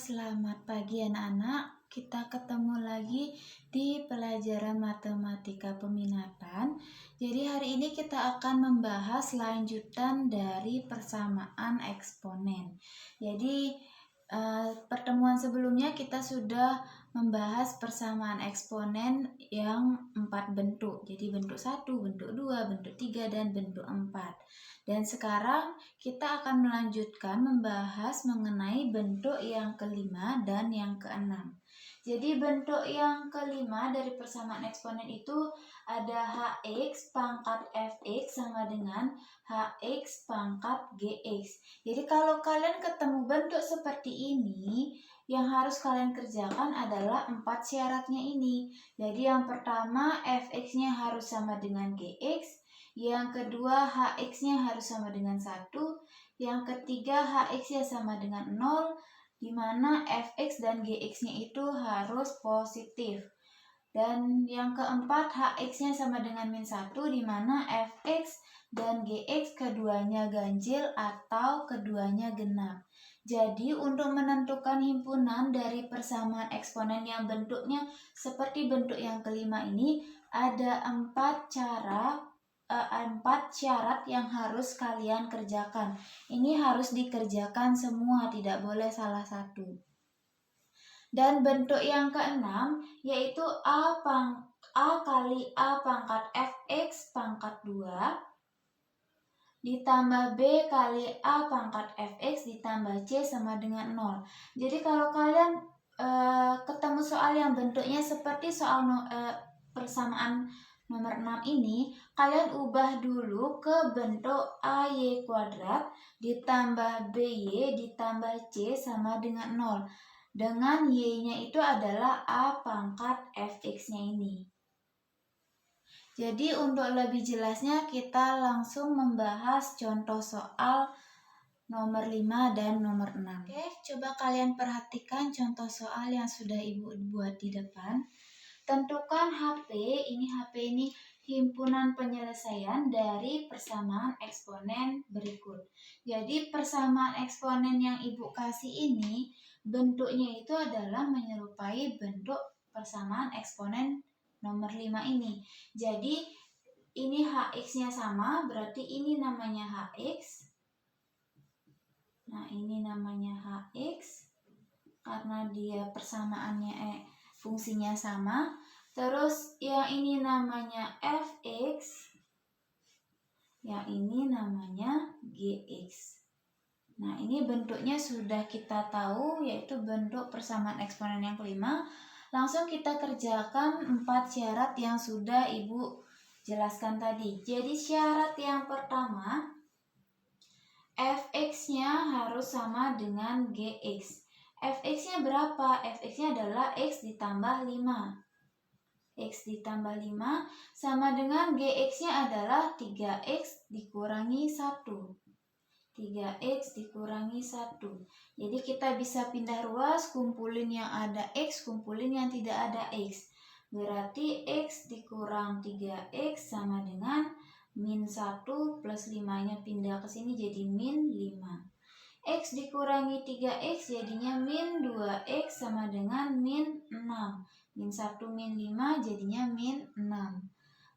selamat pagi anak-anak. Kita ketemu lagi di pelajaran matematika peminatan. Jadi hari ini kita akan membahas lanjutan dari persamaan eksponen. Jadi pertemuan sebelumnya kita sudah membahas persamaan eksponen yang 4 bentuk. Jadi bentuk 1, bentuk 2, bentuk 3, dan bentuk 4. Dan sekarang kita akan melanjutkan membahas mengenai bentuk yang kelima dan yang keenam. Jadi bentuk yang kelima dari persamaan eksponen itu ada Hx pangkat Fx sama dengan Hx pangkat Gx. Jadi kalau kalian ketemu bentuk seperti ini, yang harus kalian kerjakan adalah 4 syaratnya ini. Jadi yang pertama Fx-nya harus sama dengan Gx. Yang kedua, Hx-nya harus sama dengan 1. Yang ketiga, Hx-nya sama dengan 0, di mana Fx dan Gx-nya itu harus positif. Dan yang keempat, Hx-nya sama dengan -1, di mana Fx dan Gx keduanya ganjil atau keduanya genap. Jadi untuk menentukan himpunan dari persamaan eksponen yang bentuknya seperti bentuk yang kelima ini, ada 4 syarat yang harus kalian kerjakan. Ini harus dikerjakan semua, tidak boleh salah satu. Dan bentuk yang keenam yaitu A kali A pangkat Fx pangkat 2 ditambah B kali A pangkat Fx ditambah C sama dengan 0. Jadi kalau kalian ketemu soal yang bentuknya seperti soal persamaan nomor 6 ini, kalian ubah dulu ke bentuk AY kuadrat ditambah BY ditambah C sama dengan 0. Dengan Y-nya itu adalah A pangkat Fx-nya ini. Jadi untuk lebih jelasnya kita langsung membahas contoh soal nomor 5 dan nomor 6. Oke, coba kalian perhatikan contoh soal yang sudah Ibu buat di depan. Tentukan HP ini himpunan penyelesaian dari persamaan eksponen berikut. Jadi persamaan eksponen yang Ibu kasih ini bentuknya itu adalah menyerupai bentuk persamaan eksponen nomor 5 ini. Jadi ini Hx-nya sama, berarti ini namanya Hx. Nah, ini namanya Hx karena dia persamaannya fungsinya sama. Terus yang ini namanya Fx, yang ini namanya Gx. Nah, ini bentuknya sudah kita tahu, yaitu bentuk persamaan eksponen yang kelima. Langsung kita kerjakan 4 syarat yang sudah Ibu jelaskan tadi. Jadi syarat yang pertama, Fx-nya harus sama dengan Gx. Fx-nya berapa? Fx-nya adalah X ditambah 5. X ditambah 5 sama dengan Gx-nya adalah 3X dikurangi 1. 3X dikurangi 1. Jadi kita bisa pindah ruas, kumpulin yang ada X, kumpulin yang tidak ada X. Berarti X dikurang 3X sama dengan -1 plus 5-nya pindah ke sini jadi -5. X dikurangi 3X jadinya -2X sama dengan -6. -1 -5 jadinya -6.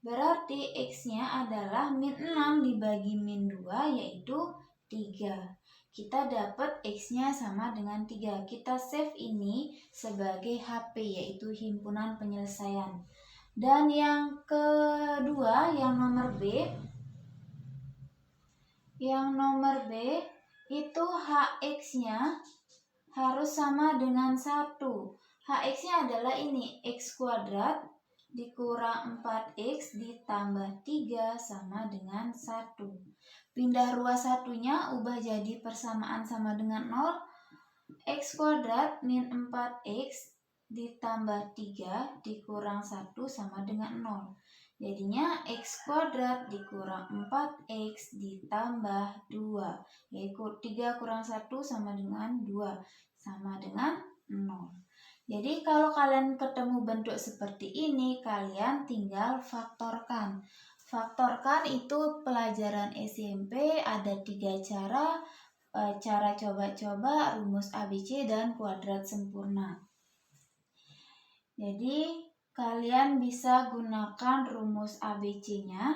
Berarti X-nya adalah -6 dibagi -2 yaitu 3. Kita dapat X-nya sama dengan 3. Kita save ini sebagai HP yaitu himpunan penyelesaian. Dan yang kedua, yang nomor B. Yang nomor B itu Hx-nya harus sama dengan 1. Hx-nya adalah ini, X kuadrat dikurang 4X ditambah 3 sama dengan 1. Pindah ruas satunya, ubah jadi persamaan sama dengan 0. X kuadrat min 4X ditambah 3 dikurang 1 sama dengan 0. Jadinya X kuadrat dikurang 4X ditambah 2. Yaitu 3 kurang 1 sama dengan 2. Sama dengan 0. Jadi kalau kalian ketemu bentuk seperti ini, kalian tinggal faktorkan. Faktorkan itu pelajaran SMP, ada 3 cara. cara coba-coba, rumus ABC, dan kuadrat sempurna. Jadi kalian bisa gunakan rumus ABC-nya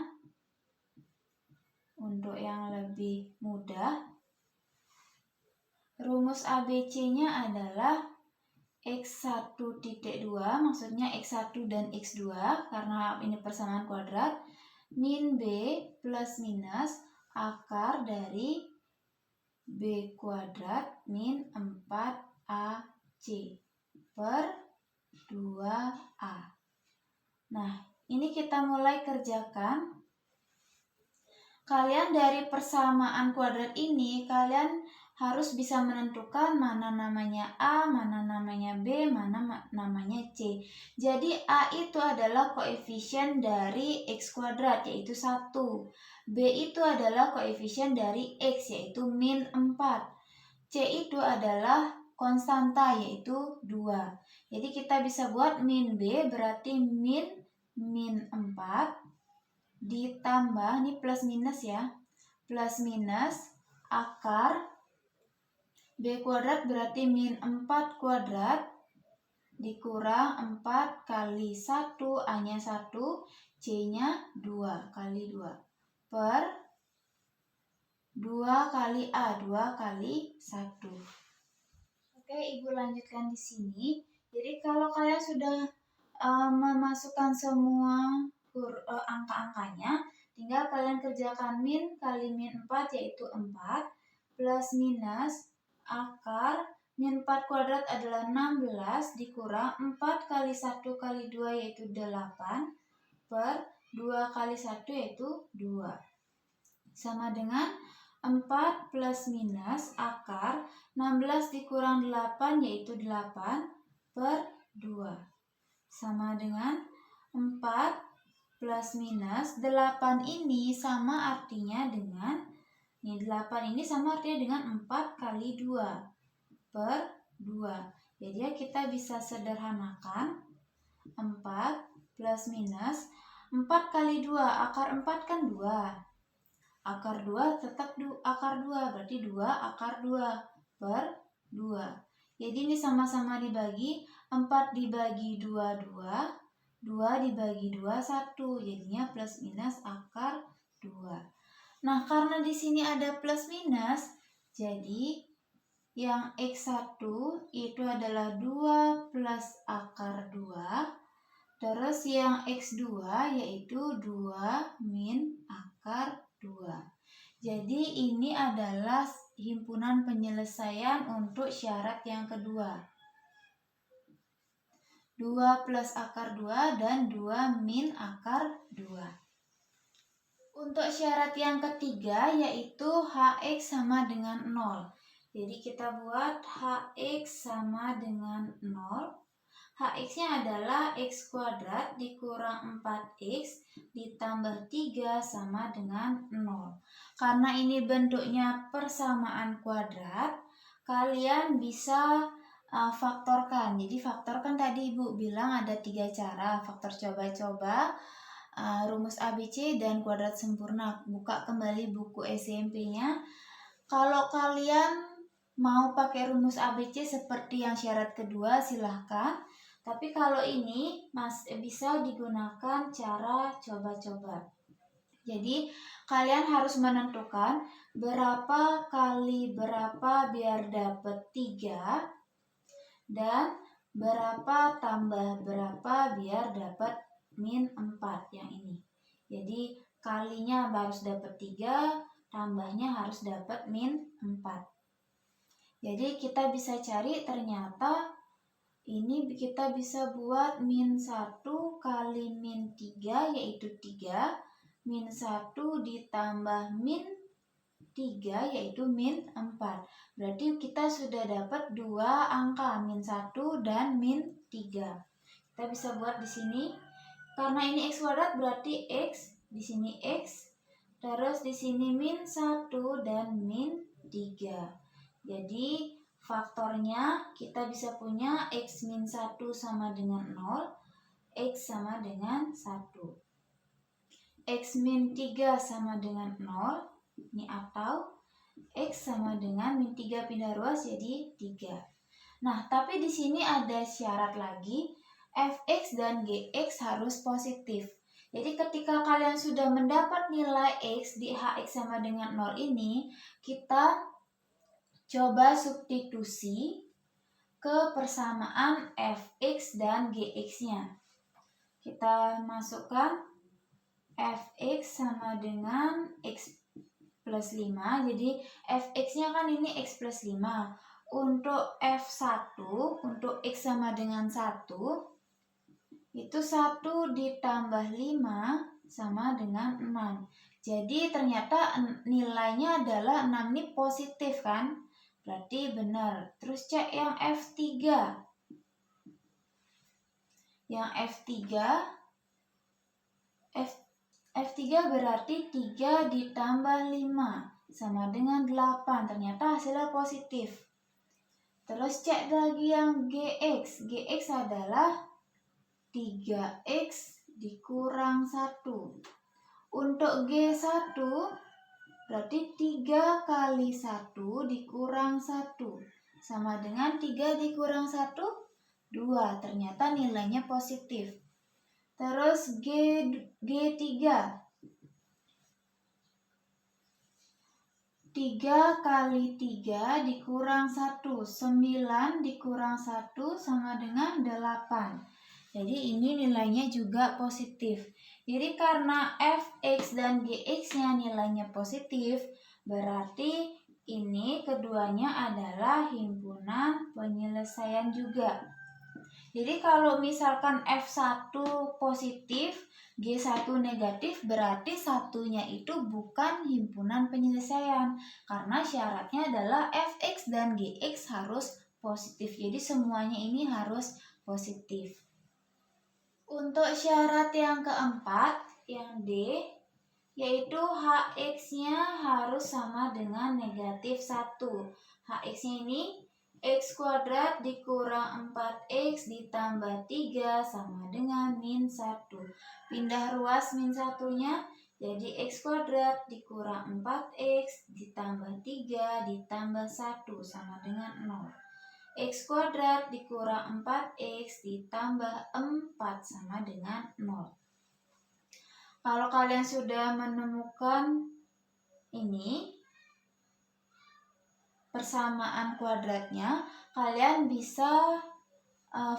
untuk yang lebih mudah. Rumus ABC-nya adalah X1.2, maksudnya X1 dan X2 karena ini persamaan kuadrat, min B plus minus akar dari B kuadrat min 4AC per 2A. Nah, ini kita mulai kerjakan. Kalian dari persamaan kuadrat ini, kalian harus bisa menentukan mana namanya A, mana namanya B, mana namanya C. Jadi A itu adalah koefisien dari X kuadrat, yaitu 1. B itu adalah koefisien dari X, yaitu min 4. C itu adalah konstanta, yaitu 2. Jadi kita bisa buat min B berarti min 4 ditambah, ini plus minus ya, plus minus akar B kuadrat berarti min 4 kuadrat dikurang 4 kali 1, A-nya 1, C-nya 2 kali 2 per 2 kali A, 2 kali 1. Oke, Ibu lanjutkan di sini. Jadi kalau kalian sudah memasukkan semua angka-angkanya, tinggal kalian kerjakan min kali min 4 yaitu 4 plus minus akar min 4 kuadrat adalah 16 dikurang 4 kali 1 kali 2 yaitu 8 per 2 kali 1 yaitu 2 sama dengan 4 plus minus akar 16 dikurang 8 yaitu 8 per 2 sama dengan 4 plus minus 8 ini sama artinya dengan 8 ini sama artinya dengan 4 kali 2 per 2. Jadi kita bisa sederhanakan 4 plus minus 4 kali 2, akar 4 kan 2. Akar 2 tetap akar 2, berarti 2 akar 2 per 2. Jadi ini sama-sama dibagi, 4 dibagi 2, 2. 2 dibagi 2, 1. Jadinya plus minus akar 2. Nah, karena di sini ada plus minus, jadi yang X1 itu adalah 2 plus akar 2. Terus yang X2 yaitu 2 min akar 2. Jadi ini adalah himpunan penyelesaian untuk syarat yang kedua. 2 plus akar 2 dan 2 min akar 2. Untuk syarat yang ketiga yaitu Hx sama dengan 0. Jadi kita buat Hx sama dengan 0. Hx-nya adalah X kuadrat dikurang 4X ditambah 3 sama dengan 0. Karena ini bentuknya persamaan kuadrat, kalian bisa faktorkan. Jadi faktorkan tadi Ibu bilang ada 3 cara, faktor coba-coba, rumus ABC, dan kuadrat sempurna. Buka kembali buku SMP-nya. Kalau kalian mau pakai rumus ABC seperti yang syarat kedua silahkan. Tapi kalau ini bisa digunakan cara coba-coba. Jadi kalian harus menentukan berapa kali berapa biar dapat 3. Dan berapa tambah berapa biar dapat min 4 yang ini. Jadi kalinya harus dapat 3, tambahnya harus dapat min 4. Jadi kita bisa cari ternyata ini kita bisa buat min 1 kali min 3 yaitu 3. Min 1 ditambah min 3 yaitu min 4. Berarti kita sudah dapat 2 angka, min 1 dan min 3. Kita bisa buat di sini. Karena ini X kuadrat berarti X, di sini X, terus di sini min 1 dan min 3. Jadi faktornya kita bisa punya X min 1 sama dengan 0, X sama dengan 1. X min 3 sama dengan 0. Ini atau X sama dengan min 3 pindah ruas jadi 3. Nah, tapi di sini ada syarat lagi, fx dan gx harus positif. Jadi ketika kalian sudah mendapat nilai x di hx sama dengan 0 ini, kita coba substitusi ke persamaan fx dan gx-nya. Kita masukkan fx sama dengan x plus 5. Jadi fx-nya kan ini x plus 5. Untuk f1, untuk x sama dengan 1, itu 1 ditambah 5 sama dengan 6. Jadi ternyata nilainya adalah 6 ini positif kan? Berarti benar. Terus cek yang F3. Yang F3 berarti 3 ditambah 5 sama dengan 8. Ternyata hasilnya positif. Terus cek lagi yang GX. GX adalah 3X dikurang 1. Untuk G1 berarti 3 kali 1 dikurang 1 sama dengan 3 dikurang 1, 2. Ternyata nilainya positif. Terus G3. 3 kali 3 dikurang 1, 9 dikurang 1 sama dengan 8. Jadi ini nilainya juga positif. Jadi karena fx dan gx-nya nilainya positif, berarti ini keduanya adalah himpunan penyelesaian juga. Jadi kalau misalkan F1 positif, G1 negatif, berarti satunya itu bukan himpunan penyelesaian. Karena syaratnya adalah Fx dan Gx harus positif. Jadi semuanya ini harus positif. Untuk syarat yang keempat, yang D, yaitu Hx-nya harus sama dengan negatif 1. Hx-nya ini X kuadrat dikurang 4X ditambah 3 sama dengan min 1. Pindah ruas min 1-nya jadi X kuadrat dikurang 4X ditambah 3 ditambah 1 sama dengan 0. X kuadrat dikurang 4X ditambah 4 sama dengan 0. Kalau kalian sudah menemukan ini persamaan kuadratnya, kalian bisa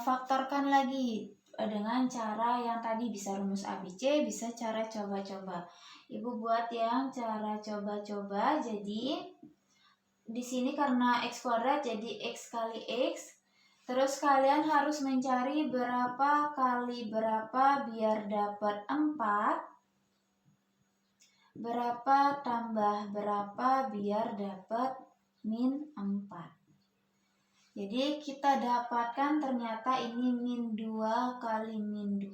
faktorkan lagi dengan cara yang tadi, bisa rumus ABC, bisa cara coba-coba. Ibu buat yang cara coba-coba. Jadi di sini karena x kuadrat jadi x kali x. Terus kalian harus mencari berapa kali berapa biar dapat 4. Berapa tambah berapa biar dapat min 4. Jadi kita dapatkan ternyata ini min 2 kali min 2.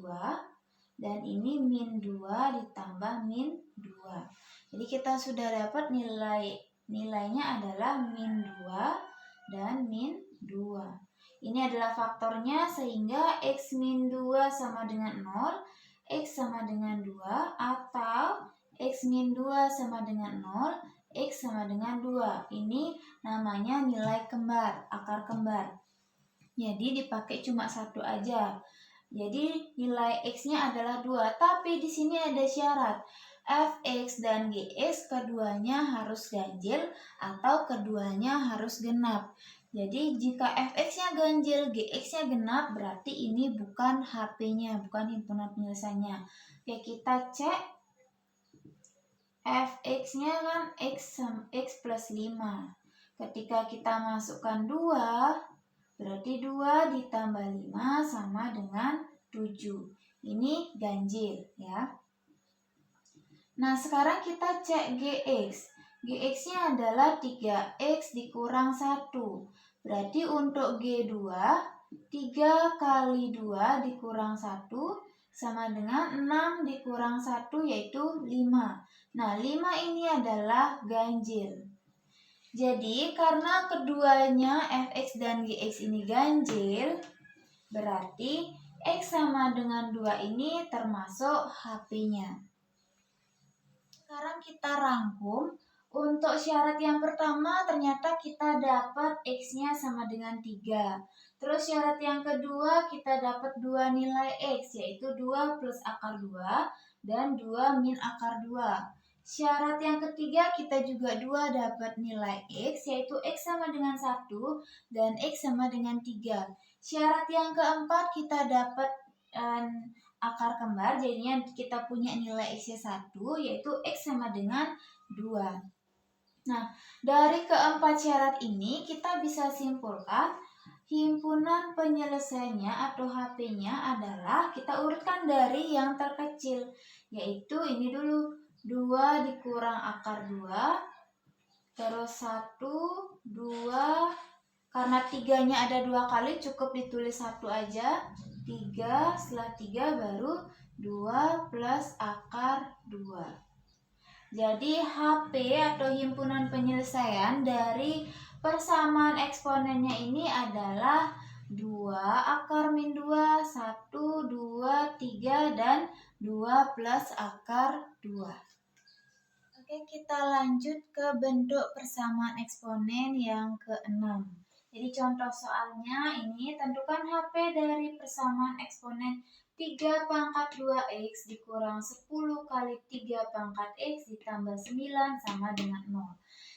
Dan ini min 2 ditambah min 2. Jadi kita sudah dapat nilainya adalah min 2 dan min 2. Ini adalah faktornya sehingga x min 2 sama dengan 0, x sama dengan 2, atau x min 2 sama dengan 0, X sama dengan 2. Ini namanya nilai kembar, akar kembar. Jadi dipakai cuma satu aja. Jadi nilai X-nya adalah 2. Tapi di sini ada syarat. Fx dan Gx keduanya harus ganjil atau keduanya harus genap. Jadi jika Fx-nya ganjil, Gx-nya genap, berarti ini bukan HP-nya, bukan himpunan penyelesaiannya. Oke, kita cek. Fx-nya kan x plus 5. Ketika kita masukkan 2, berarti 2 ditambah 5 sama dengan 7. Ini ganjil ya. Nah, sekarang kita cek Gx. Gx-nya adalah 3x dikurang 1. Berarti untuk G2, 3 kali 2 dikurang 1 sama dengan 6 dikurang 1 yaitu 5. Nah, 5 ini adalah ganjil. Jadi, karena keduanya Fx dan Gx ini ganjil, berarti X sama dengan 2 ini termasuk HP-nya. Sekarang kita rangkum Untuk syarat yang pertama ternyata kita dapat X-nya sama dengan 3. Terus syarat yang kedua kita dapat 2 nilai X, yaitu 2 plus akar 2 dan 2 min akar 2. Syarat yang ketiga kita juga 2 dapat nilai X, yaitu X sama dengan 1 dan X sama dengan 3. Syarat yang keempat kita dapat akar kembar, jadinya kita punya nilai X-nya 1, yaitu X sama dengan 2. Nah, dari keempat syarat ini kita bisa simpulkan himpunan penyelesaiannya atau HP-nya adalah kita urutkan dari yang terkecil, yaitu ini dulu 2 dikurang akar 2, terus 1, 2, karena 3-nya ada 2 kali cukup ditulis 1 aja, 3, setelah 3 baru 2 plus akar 2. Jadi HP atau himpunan penyelesaian dari persamaan eksponennya ini adalah 2 akar min 2, 1, 2, 3, dan 2 plus akar 2. Oke, kita lanjut ke bentuk persamaan eksponen yang ke-6. Jadi contoh soalnya ini, tentukan HP dari persamaan eksponen 3 pangkat 2X dikurang 10 kali 3 pangkat X ditambah 9 sama dengan 0.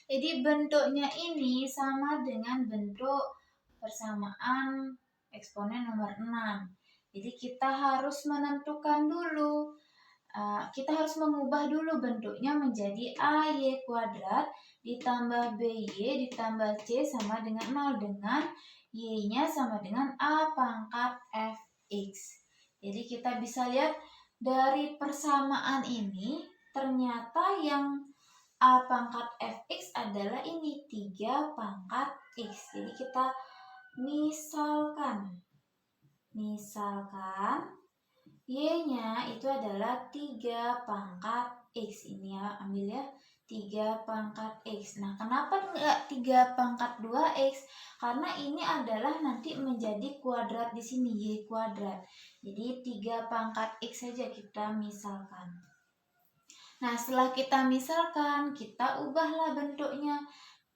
Jadi bentuknya ini sama dengan bentuk persamaan eksponen nomor 6. Jadi kita harus menentukan dulu. Kita harus mengubah dulu bentuknya menjadi AY kuadrat ditambah BY ditambah C sama dengan 0, dengan Y-nya sama dengan A pangkat Fx. Jadi kita bisa lihat dari persamaan ini ternyata yang A pangkat Fx adalah ini 3 pangkat X. Jadi kita misalkan Y-nya itu adalah 3 pangkat X. Ini ya, ambil ya, 3 pangkat X. Nah, kenapa enggak 3 pangkat 2X? Karena ini adalah nanti menjadi kuadrat di sini, Y kuadrat. Jadi 3 pangkat X saja kita misalkan. Nah, setelah kita misalkan, kita ubahlah bentuknya.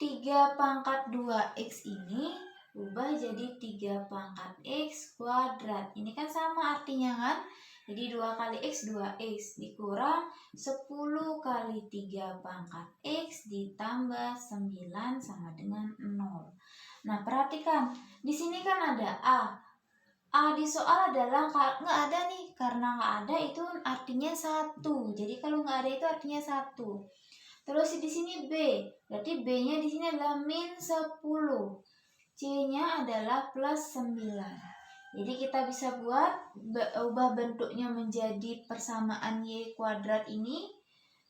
3 pangkat 2X ini ubah jadi 3 pangkat X kuadrat. Ini kan sama artinya kan? Jadi 2 kali X 2X dikurang 10 kali 3 pangkat X ditambah 9 sama dengan 0. Nah, perhatikan. Di sini kan ada A. A di soal adalah nggak ada nih. Karena nggak ada itu artinya 1. Jadi kalau nggak ada itu artinya 1. Terus di sini B, berarti B-nya di sini adalah min 10. C-nya adalah plus 9. Jadi kita bisa ubah bentuknya menjadi persamaan Y kuadrat ini.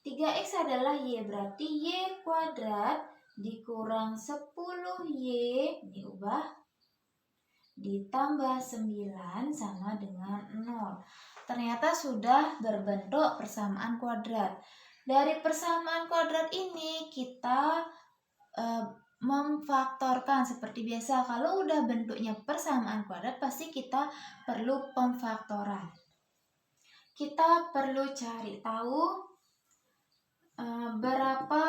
3X adalah Y, berarti Y kuadrat dikurang 10Y diubah ditambah 9 sama dengan 0. Ternyata sudah berbentuk persamaan kuadrat. Dari persamaan kuadrat ini kita memfaktorkan seperti biasa. Kalau udah bentuknya persamaan kuadrat pasti kita perlu pemfaktoran. Kita perlu cari tahu berapa,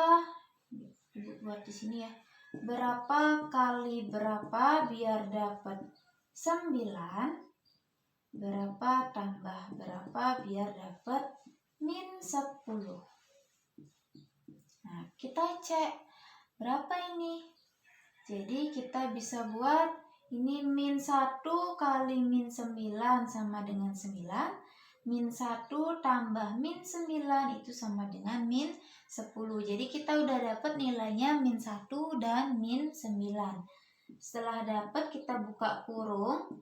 Ibu buat di sini ya. Berapa kali berapa biar dapat 9, berapa tambah berapa biar dapat min 10. Nah, kita cek berapa ini. Jadi kita bisa buat ini min 1 kali min 9 sama dengan 9. Min 1 tambah min 9 itu sama dengan min 10. Jadi kita udah dapat nilainya min 1 dan min 9. Setelah dapat kita buka kurung.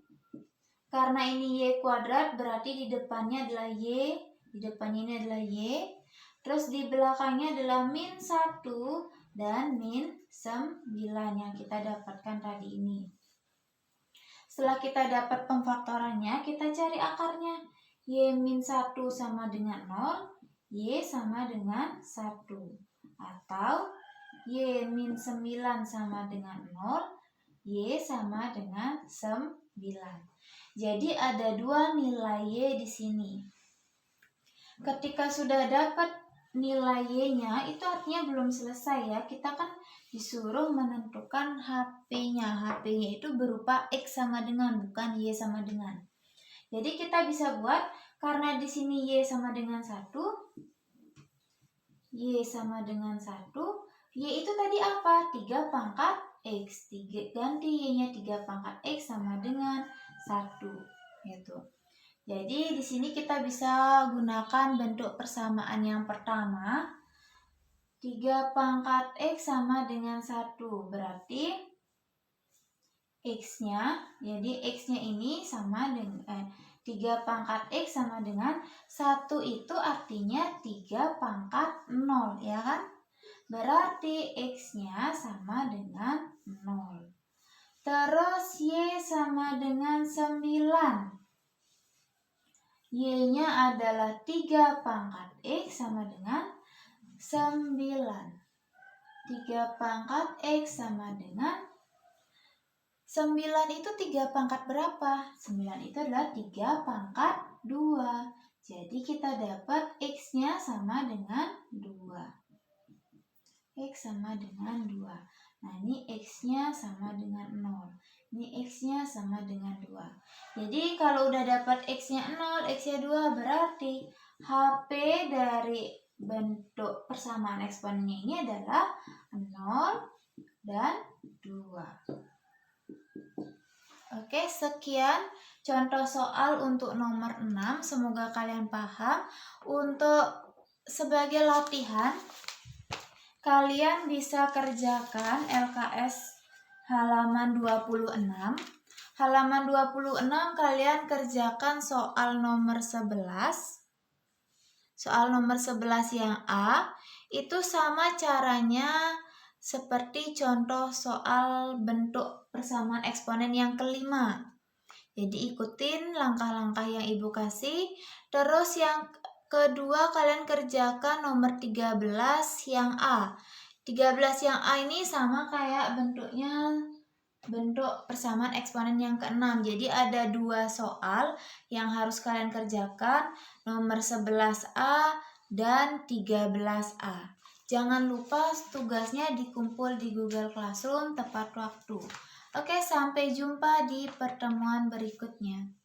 Karena ini Y kuadrat berarti di depannya adalah Y. Di depannya ini adalah Y. Terus di belakangnya adalah min 1 dan min 9 yang kita dapatkan tadi ini. Setelah kita dapat pemfaktorannya, kita cari akarnya. Y min 1 sama dengan 0, Y sama dengan 1. Atau Y min 9 sama dengan 0, Y sama dengan 9. Jadi ada 2 nilai Y di sini. Ketika sudah dapat nilai Y-nya itu artinya belum selesai ya. Kita kan disuruh menentukan HP-nya. HP-nya itu berupa X sama dengan, bukan Y sama dengan. Jadi kita bisa buat, karena di sini Y sama dengan 1, Y sama dengan 1, Y itu tadi apa? 3 pangkat X. Ganti Y-nya 3 pangkat X sama dengan 1. Gitu. Jadi di sini kita bisa gunakan bentuk persamaan yang pertama. 3 pangkat X sama dengan 1. Berarti X-nya, jadi X-nya ini sama dengan 3 pangkat X sama dengan 1 itu artinya 3 pangkat 0, ya kan? Berarti X-nya sama dengan 0. Terus Y sama dengan 9. Y-nya adalah 3 pangkat X sama dengan 9. 3 pangkat X sama dengan 9 itu 3 pangkat berapa? 9 itu adalah 3 pangkat 2. Jadi kita dapat X-nya sama dengan 2. X sama dengan 2. Nah, ini X-nya sama dengan 0. Ini X-nya sama dengan 2. Jadi kalau udah dapat X-nya 0, X-nya 2, berarti HP dari bentuk persamaan eksponennya ini adalah 0 dan 2. Oke, sekian contoh soal untuk nomor 6. Semoga kalian paham. Untuk sebagai latihan, kalian bisa kerjakan LKS halaman 26. Halaman 26 kalian kerjakan soal nomor 11. Soal nomor 11 yang A, itu sama caranya seperti contoh soal bentuk persamaan eksponen yang kelima. Jadi ikutin langkah-langkah yang Ibu kasih. Terus yang kedua kalian kerjakan nomor 13 yang A. 13 yang A ini sama kayak bentuknya bentuk persamaan eksponen yang keenam. Jadi ada 2 soal yang harus kalian kerjakan, nomor 11A dan 13A. Jangan lupa tugasnya dikumpul di Google Classroom tepat waktu. Oke, sampai jumpa di pertemuan berikutnya.